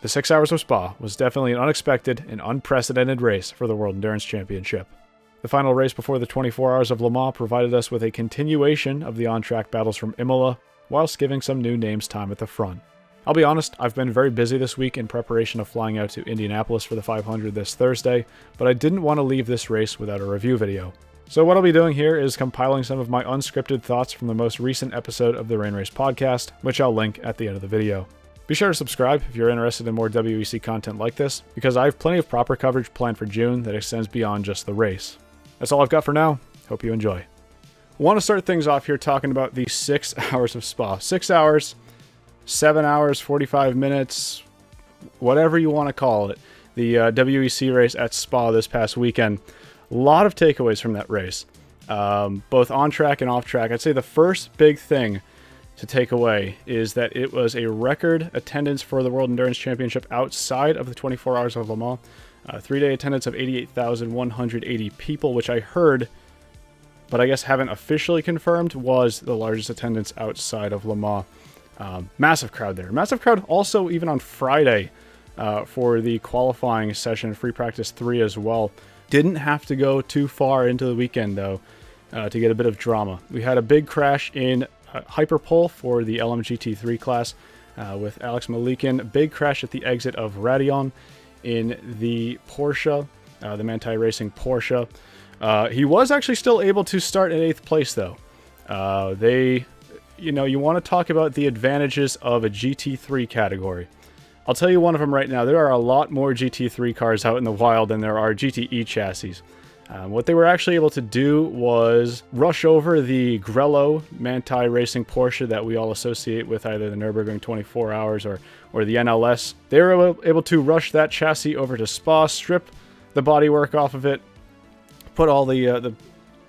The 6 hours of Spa was definitely an unexpected and unprecedented race for the World Endurance Championship. The final race before the 24 Hours of Le Mans provided us with a continuation of the on-track battles from Imola, whilst giving some new names time at the front. I'll be honest, I've been very busy this week in preparation of flying out to Indianapolis for the 500 this Thursday, but I didn't want to leave this race without a review video. So what I'll be doing here is compiling some of my unscripted thoughts from the most recent episode of the Rain Race podcast, which I'll link at the end of the video. Be sure to subscribe if you're interested in more WEC content like this, because I have plenty of proper coverage planned for June that extends beyond just the race. That's all I've got for now. Hope you enjoy. I want to start things off here talking about the 6 hours of Spa. 6 hours, 7 hours, 45 minutes, whatever you want to call it. The WEC race at Spa this past weekend. A lot of takeaways from that race, both on track and off track. I'd say the first big thing to take away is that it was a record attendance for the World Endurance Championship outside of the 24 Hours of Le Mans. 3-day attendance of 88,180 people, which I heard, but I guess haven't officially confirmed, was the largest attendance outside of Le Mans. Massive crowd there. Massive crowd also even on Friday for the qualifying session, Free Practice 3 as well. Didn't have to go too far into the weekend, though, to get a bit of drama. We had a big crash in Hyperpole for the LMGT3 class with Alex Malikin. Big crash at the exit of Radion in the Porsche, the Manthey Racing Porsche. He was actually still able to start in 8th place, though. You want to talk about the advantages of a GT3 category. I'll tell you one of them right now. There are a lot more GT3 cars out in the wild than there are GTE chassis. What they were actually able to do was rush over the Grello Manthey Racing Porsche that we all associate with either the Nürburgring 24 Hours or the NLS. They were able to rush that chassis over to Spa, strip the bodywork off of it, put all the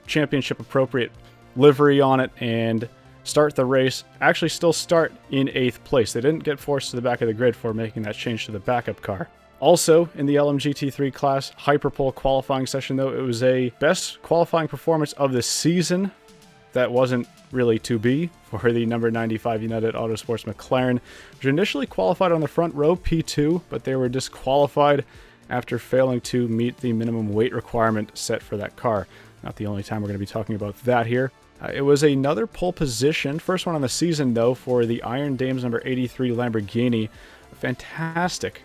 championship appropriate livery on it, and start the race. Actually still start in 8th place. They didn't get forced to the back of the grid for making that change to the backup car. Also, in the LMGT3 class, Hyperpole qualifying session, though, it was a best qualifying performance of the season. That wasn't really to be for the number 95 United Autosports McLaren, which initially qualified on the front row, P2, but they were disqualified after failing to meet the minimum weight requirement set for that car. Not the only time we're going to be talking about that here. It was another pole position, first one on the season, though, for the Iron Dames number 83 Lamborghini. A fantastic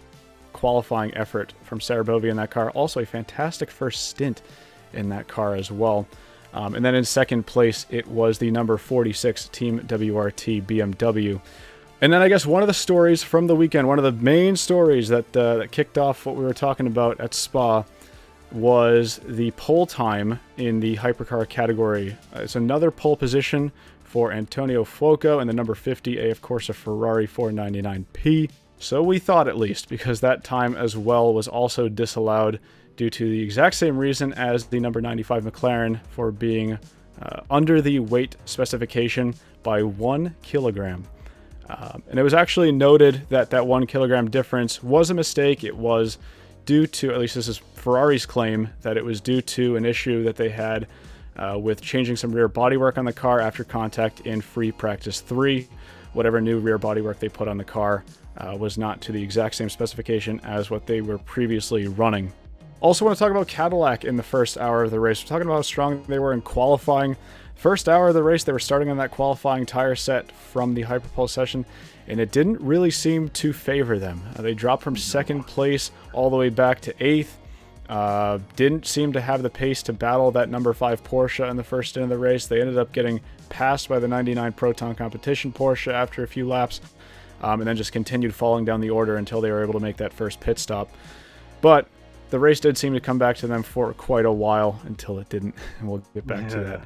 qualifying effort from Sarabovi in that car. Also a fantastic first stint in that car as well. And then in second place, it was the number 46 Team WRT BMW. And then I guess one of the stories from the weekend, one of the main stories that kicked off what we were talking about at Spa, was the pole time in the hypercar category. It's another pole position for Antonio Fuoco and the number 50 AF Corsa Ferrari 499P. So we thought, at least, because that time as well was also disallowed due to the exact same reason as the number 95 McLaren for being under the weight specification by 1 kilogram. And it was actually noted that that 1 kilogram difference was a mistake. It was due to, at least this is Ferrari's claim, that it was due to an issue that they had with changing some rear bodywork on the car after contact in Free Practice 3. Whatever new rear bodywork they put on the car was not to the exact same specification as what they were previously running. Also want to talk about Cadillac in the first hour of the race. We're talking about how strong they were in qualifying. First hour of the race, they were starting on that qualifying tire set from the Hyperpole session, and it didn't really seem to favor them. They dropped from second place all the way back to 8th. Didn't seem to have the pace to battle that number 5 Porsche in the first stint of the race. They ended up getting passed by the 99 Proton competition Porsche after a few laps, and then just continued falling down the order until they were able to make that first pit stop. But the race did seem to come back to them for quite a while until it didn't, and we'll get back to that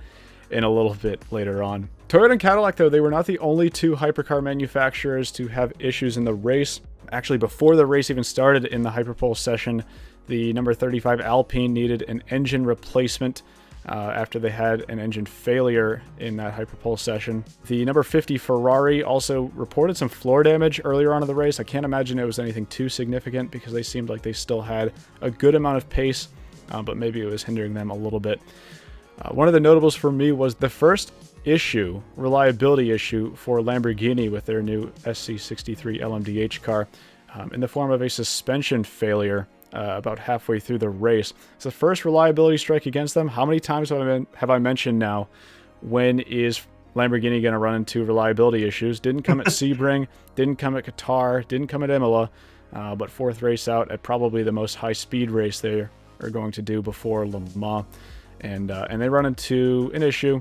in a little bit later on. Toyota and Cadillac, though, they were not the only two hypercar manufacturers to have issues in the race. Actually, before the race even started in the Hyperpole session, the number 35 Alpine needed an engine replacement after they had an engine failure in that Hyperpole session. The number 50 Ferrari also reported some floor damage earlier on in the race. I can't imagine it was anything too significant because they seemed like they still had a good amount of pace, but maybe it was hindering them a little bit. One of the notables for me was the first reliability issue for Lamborghini with their new SC63 LMDH car. in the form of a suspension failure about halfway through the race. It's the first reliability strike against them. How many times have I mentioned now, when is Lamborghini going to run into reliability issues? Didn't come at Sebring, didn't come at Qatar, didn't come at Imola, but fourth race out at probably the most high-speed race they are going to do before Le Mans. And they run into an issue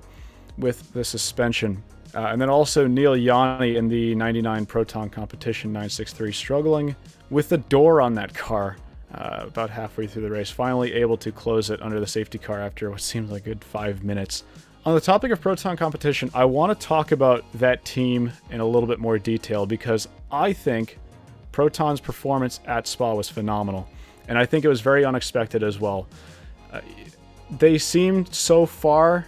with the suspension. And then also Neil Yanni in the 99 Proton competition 963, struggling with the door on that car about halfway through the race, finally able to close it under the safety car after what seemed like a good 5 minutes. On the topic of Proton competition, I want to talk about that team in a little bit more detail, because I think Proton's performance at Spa was phenomenal, and I think it was very unexpected as well. They seemed so far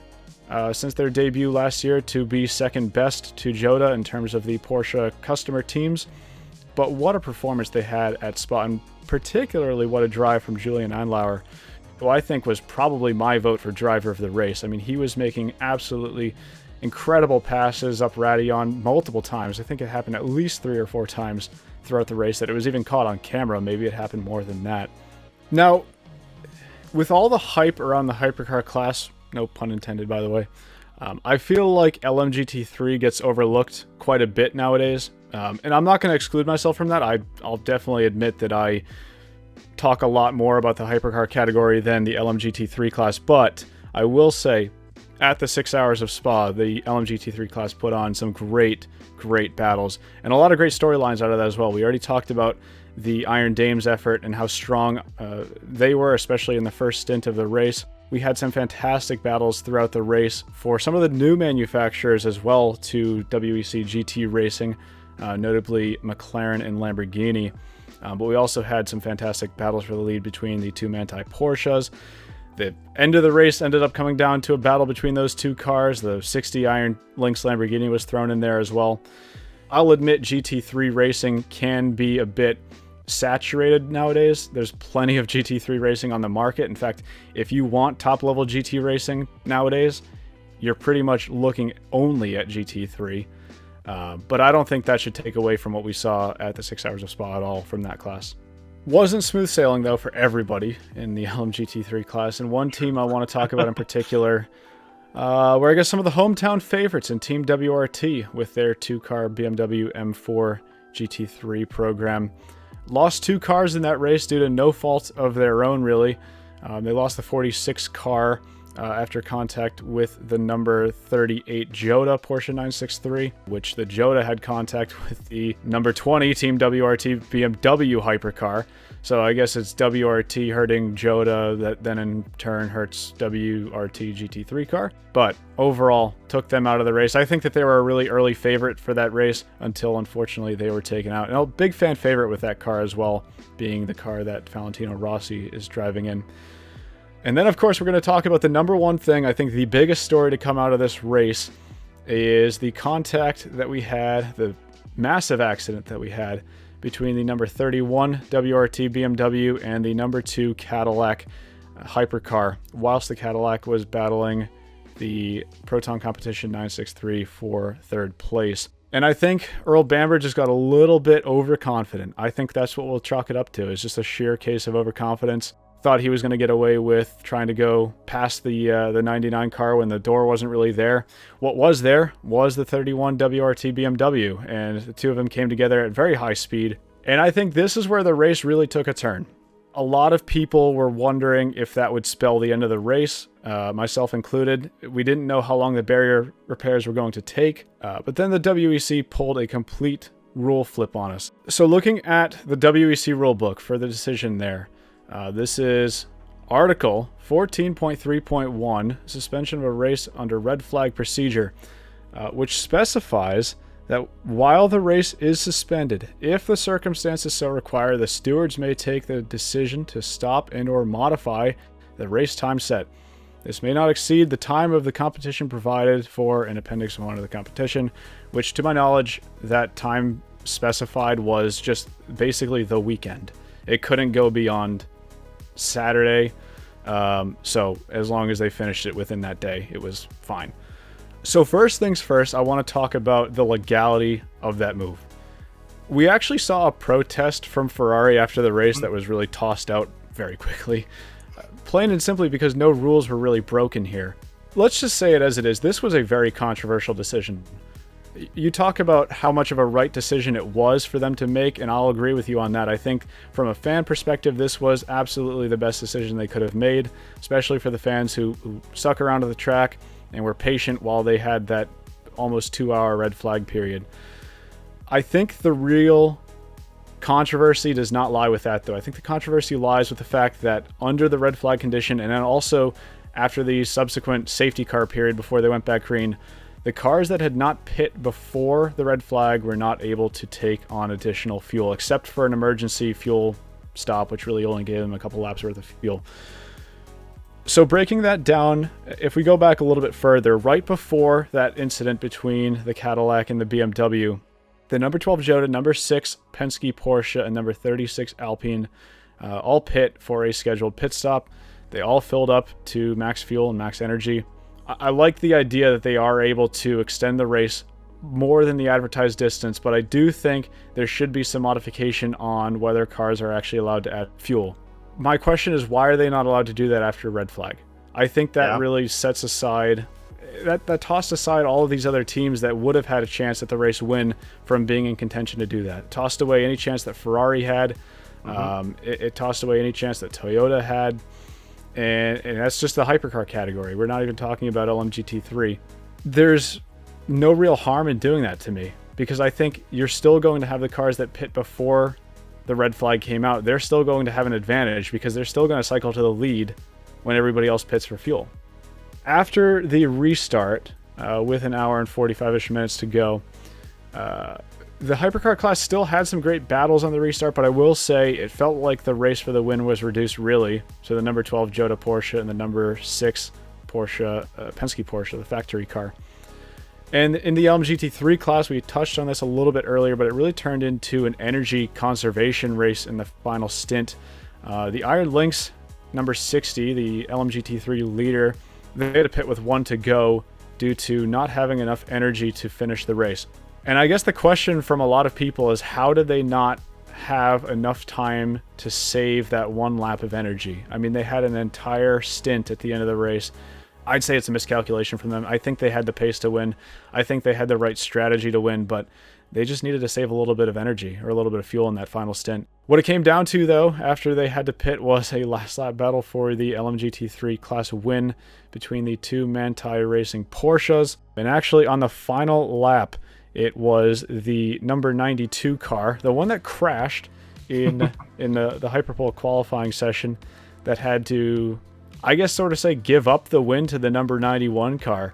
since their debut last year to be second best to Jota in terms of the Porsche customer teams, but what a performance they had at Spa, and particularly what a drive from Julian Eindlauer, who I think was probably my vote for driver of the race. I mean, he was making absolutely incredible passes up Radeon multiple times. I think it happened at least 3 or 4 times throughout the race that it was even caught on camera. Maybe it happened more than that. Now, with all the hype around the hypercar class, no pun intended, by the way, I feel like LMGT3 gets overlooked quite a bit nowadays. And I'm not going to exclude myself from that. I'll definitely admit that I talk a lot more about the hypercar category than the LMGT3 class, but I will say, at the 6 hours of Spa, the LMGT3 class put on some great battles, and a lot of great storylines out of that as well. We already talked about the Iron Dames effort and how strong they were, especially in the first stint of the race. We had some fantastic battles throughout the race for some of the new manufacturers as well to WEC GT racing, notably McLaren and Lamborghini. But we also had some fantastic battles for the lead between the two Manthey Porsches. The end of the race ended up coming down to a battle between those two cars. The 60 Iron Lynx Lamborghini was thrown in there as well. I'll admit GT3 racing can be a bit saturated nowadays. There's plenty of GT3 racing on the market. In fact, if you want top-level GT racing nowadays, you're pretty much looking only at GT3. But I don't think that should take away from what we saw at the 6 hours of Spa at all from that class. Wasn't smooth sailing, though, for everybody in the LMGT3 class. And one team I want to talk about in particular, where I guess some of the hometown favorites in Team WRT with their 2-car BMW M4 GT3 program. Lost 2 cars in that race due to no fault of their own, really. They lost the 46 car after contact with the number 38 Jota Porsche 963, which the Jota had contact with the number 20 Team WRT BMW hypercar. So I guess it's WRT hurting Jota, that then in turn hurts WRT GT3 car. But overall, took them out of the race. I think that they were a really early favorite for that race until unfortunately they were taken out. And a big fan favorite with that car as well, being the car that Valentino Rossi is driving in. And then, of course, we're going to talk about the number one thing, I think the biggest story to come out of this race is the contact that we had, the massive accident that we had between the number 31 WRT BMW and the number 2 Cadillac hypercar, whilst the Cadillac was battling the Proton Competition 963 for 3rd place. And I think Earl Bamber just got a little bit overconfident. I think that's what we'll chalk it up to. It's just a sheer case of overconfidence. Thought he was going to get away with trying to go past the 99 car when the door wasn't really there. What was there was the 31 WRT BMW, and the two of them came together at very high speed. And I think this is where the race really took a turn. A lot of people were wondering if that would spell the end of the race, myself included. We didn't know how long the barrier repairs were going to take, but then the WEC pulled a complete rule flip on us. So looking at the WEC rulebook for the decision there, this is Article 14.3.1, suspension of a race under red flag procedure, which specifies that while the race is suspended, if the circumstances so require, the stewards may take the decision to stop and or modify the race time set. This may not exceed the time of the competition provided for in Appendix 1 of the competition, which to my knowledge, that time specified was just basically the weekend. It couldn't go beyond Saturday, so as long as they finished it within that day, it was fine. So first things first, I want to talk about the legality of that move. We actually saw a protest from Ferrari after the race that was really tossed out very quickly. Plain and simply because no rules were really broken here. Let's just say it as it is. This was a very controversial decision. You talk about how much of a right decision it was for them to make, and I'll agree with you on that. I think from a fan perspective, this was absolutely the best decision they could have made, especially for the fans who stuck around to the track and were patient while they had that almost 2-hour red flag period. I think the real controversy does not lie with that, though. I think the controversy lies with the fact that under the red flag condition, and then also after the subsequent safety car period before they went back green, the cars that had not pit before the red flag were not able to take on additional fuel, except for an emergency fuel stop, which really only gave them a couple laps worth of fuel. So breaking that down, if we go back a little bit further, right before that incident between the Cadillac and the BMW, the number 12 Jota, number 6 Penske Porsche, and number 36 Alpine all pit for a scheduled pit stop. They all filled up to max fuel and max energy. I like the idea that they are able to extend the race more than the advertised distance, but I do think there should be some modification on whether cars are actually allowed to add fuel. My question is, why are they not allowed to do that after a red flag? I think that really sets aside, that tossed aside all of these other teams that would have had a chance at the race win from being in contention to do that. It tossed away any chance that Ferrari had. It tossed away any chance that Toyota had. And that's just the hypercar category. We're not even talking about LMGT3. There's no real harm in doing that to me, because I think you're still going to have the cars that pit before the red flag came out. They're still going to have an advantage because they're still going to cycle to the lead when everybody else pits for fuel. After the restart, with an hour and 45-ish minutes to go, the hypercar class still had some great battles on the restart, but I will say it felt like the race for the win was reduced, really. So the number 12 Jota Porsche and the number 6 Porsche, Penske Porsche, the factory car. And in the LMGT3 class, we touched on this a little bit earlier, but it really turned into an energy conservation race in the final stint. The Iron Lynx, number 60, the LMGT3 leader, they had to pit with 1 to go due to not having enough energy to finish the race. And I guess the question from a lot of people is, how did they not have enough time to save that 1 lap of energy? I mean, they had an entire stint at the end of the race. I'd say it's a miscalculation from them. I think they had the pace to win. I think they had the right strategy to win, but they just needed to save a little bit of energy or a little bit of fuel in that final stint. What it came down to, though, after they had to pit, was a last lap battle for the LMGT3 class win between the two Manthey Racing Porsches. And actually, on the final lap, it was the number 92 car, the one that crashed in the Hyperpole qualifying session, that had to, I guess, sort of say, give up the win to the number 91 car.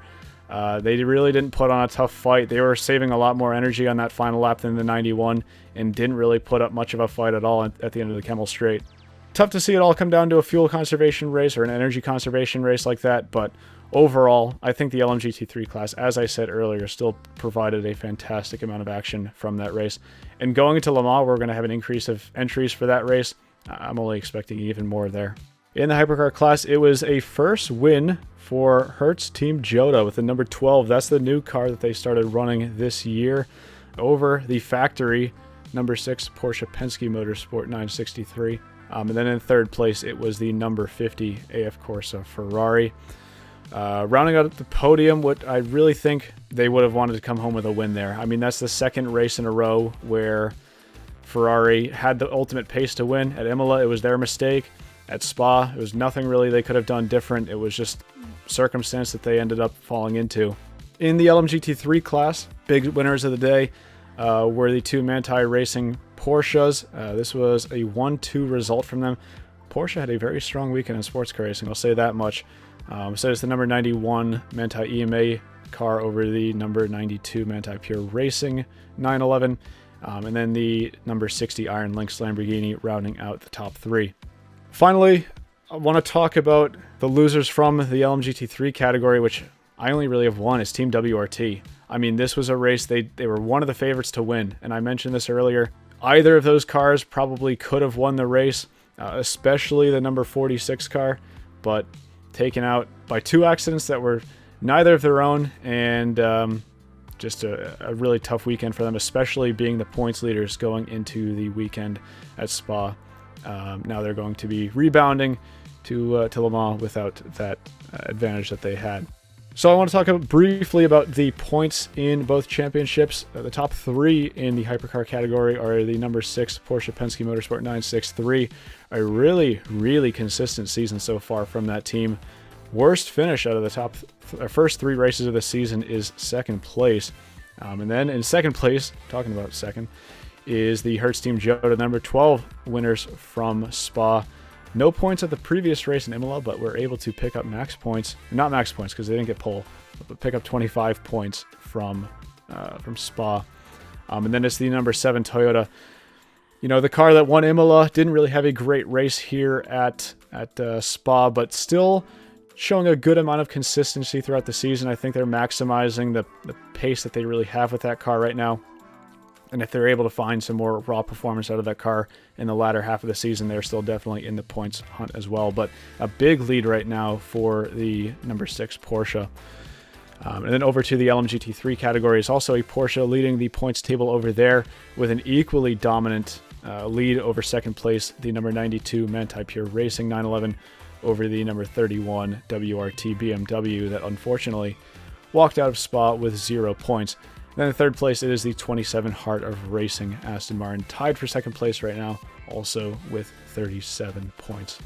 They really didn't put on a tough fight. They were saving a lot more energy on that final lap than the 91 and didn't really put up much of a fight at all at the end of the Kemmel Straight. Tough to see it all come down to a fuel conservation race or an energy conservation race like that, but overall, I think the LMGT3 class, as I said earlier, still provided a fantastic amount of action from that race. And going into Le Mans, we're going to have an increase of entries for that race. I'm only expecting even more there. In the hypercar class, it was a first win for Hertz Team Jota with the number 12. That's the new car that they started running this year over the factory number 6 Porsche Penske Motorsport 963. And then in third place, it was the number 50 AF Corsa Ferrari. Rounding out the podium, what I really think they would have wanted to come home with a win there. I mean, that's the second race in a row where Ferrari had the ultimate pace to win. At Imola, it was their mistake. At Spa, it was nothing really they could have done different. It was just circumstance that they ended up falling into. In the LMGT3 class, big winners of the day were the two Manthey Racing Porsches. This was a 1-2 result from them. Porsche had a very strong weekend in sports car racing, I'll say that much. So it's the number 91 Manthey EMA car over the number 92 Manthey Pure Racing 911, and then the number 60 Iron Lynx Lamborghini rounding out the top 3. Finally, I want to talk about the losers from the LMGT3 category, which I only really have one, is Team WRT. I mean, this was a race they were one of the favorites to win, and I mentioned this earlier. Either of those cars probably could have won the race, especially the number 46 car, but taken out by 2 accidents that were neither of their own, and just a really tough weekend for them, especially being the points leaders going into the weekend at Spa. Now they're going to be rebounding to Le Mans without that advantage that they had. So I want to talk briefly about the points in both championships. The top 3 in the hypercar category are the number 6 Porsche Penske Motorsport 963. A really, really consistent season so far from that team. Worst finish out of the first 3 races of the season is second place. And then in second place, talking about second, is the Hertz Team Jota, number 12 winners from Spa. No points at the previous race in Imola, but we're able to pick up max points. Not max points because they didn't get pole, but pick up 25 points from Spa. And then it's the number 7 Toyota. You know, the car that won Imola didn't really have a great race here at Spa, but still showing a good amount of consistency throughout the season. I think they're maximizing the pace that they really have with that car right now. And if they're able to find some more raw performance out of that car in the latter half of the season, they're still definitely in the points hunt as well. But a big lead right now for the number 6 Porsche. And then over to the LMGT3 category is also a Porsche leading the points table over there with an equally dominant lead over second place, the number 92 Manthey Pure Racing 911 over the number 31 WRT BMW that unfortunately walked out of Spa with 0 points. Then in third place, it is the 27 Heart of Racing Aston Martin, tied for second place right now, also with 37 points.